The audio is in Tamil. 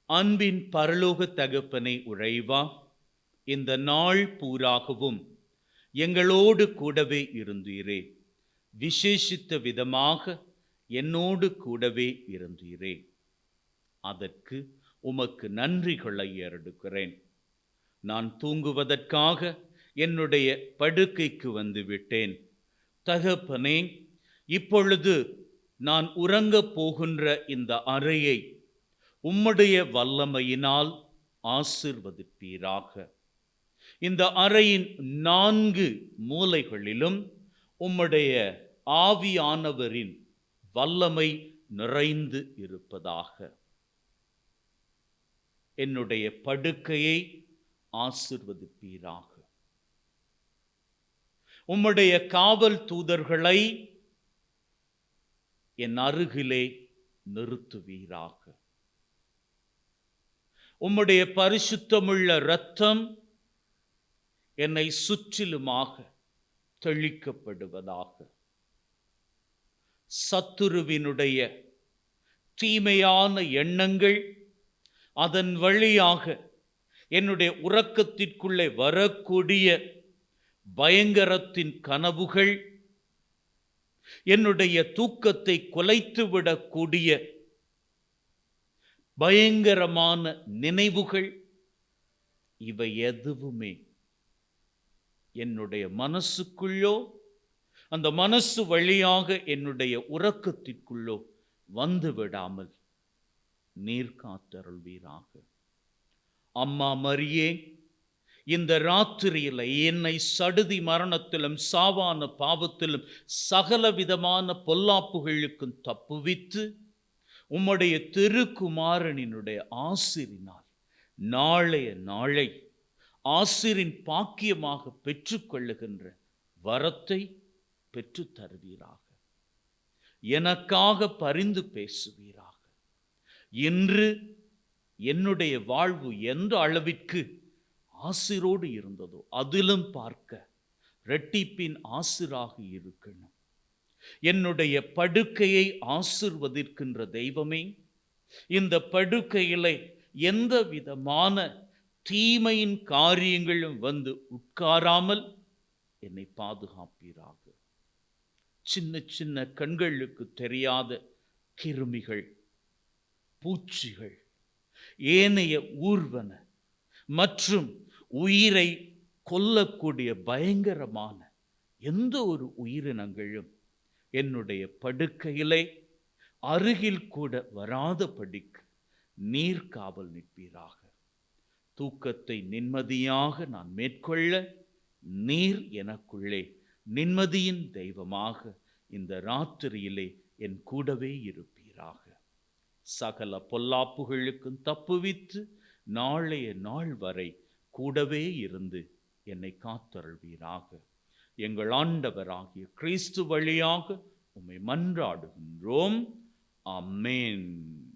அன்பின் பரலோக தகப்பனை உறைவா, இந்த நாள் பூராகவும் எங்களோடு கூடவே இருந்தீரே. விசேஷித்த விதமாக என்னோடு கூடவே இருந்தீரே. அதற்கு உமக்கு நன்றிகளை ஏறெடுக்கிறேன். நான் தூங்குவதற்காக என்னுடைய படுக்கைக்கு வந்து விட்டேன். தகப்பனே, இப்பொழுது நான் உறங்கப் போகின்ற இந்த அறையை உம்முடைய வல்லமையினால் ஆசீர்வதிப்பீராக. இந்த அறையின் 4 மூலைகளிலும் உம்முடைய ஆவியானவரின் வல்லமை நிறைந்து இருப்பதாக. என்னுடைய படுக்கையை ஆசீர்வதிப்பீராக. உம்முடைய காவல் தூதர்களை என் அருகிலே நிறுத்துவீராக. உம்முடைய பரிசுத்தமுள்ள இரத்தம் என்னை சுற்றிலுமாக தெளிக்கப்படுவதாக. சத்துருவினுடைய தீமையான எண்ணங்கள், அதன் வழியாக என்னுடைய உறக்கத்திற்குள்ளே வரக்கூடிய பயங்கரத்தின் கனவுகள், என்னுடைய தூக்கத்தை குலைத்துவிடக்கூடிய பயங்கரமான நினைவுகள், இவை எதுவுமே என்னுடைய மனசுக்குள்ளோ அந்த மனசு வழியாக என்னுடைய உறக்கத்திற்குள்ளோ வந்து விடாமல் நீர் காத்தருள்வீராக. அம்மா மரியே, இந்த ராத்திரியில என்னை சடுதி மரணத்திலும் சாவான பாவத்திலும் சகல விதமான பொல்லாப்புகளுக்கும் தப்புவித்து உம்முடைய திருக்குமாரனினுடைய ஆசிரினால் நாளைய நாளை ஆசிரின் பாக்கியமாக பெற்றுக்கொள்ளுகின்ற வரத்தை பெற்று தருவீராக. எனக்காக பரிந்து பேசுவீராக. இன்று என்னுடைய வாழ்வு எந்த அளவிற்கு ஆசிரோடு இருந்ததோ அதிலும் பார்க்க இரட்டிப்பின் ஆசிராக இருக்கணும். என்னுடைய படுக்கையை ஆசிர்வதிக்கின்ற தெய்வமே, இந்த படுக்கையிலே எந்த விதமான தீமையின் காரியங்களும் வந்து உட்காராமல் என்னை பாதுகாப்பீராக. சின்ன சின்ன கண்களுக்கு தெரியாத கிருமிகள், பூச்சிகள், ஏனைய ஊர்வன மற்றும் உயிரை கொல்லக்கூடிய பயங்கரமான எந்த ஒரு உயிரினங்களும் என்னுடைய படுக்கையிலே அருகில் கூட வராதபடிக்கு நீர் காவல் நிற்பீராக. தூக்கத்தை நிம்மதியாக நான் மேற்கொள்ள நீர் எனக்குள்ளே நிம்மதியின் தெய்வமாக இந்த ராத்திரியிலே என் கூடவே இருப்பீராக. சகல பொல்லாப்புகளுக்கும் தப்புவித்து நாளைய நாள் வரை கூடவே இருந்து என்னை காத்தருள்வீராக. எங்கள் ஆண்டவராகிய கிறிஸ்து வழியாக உம்மை மன்றாடுகின்றோம். ஆமென்.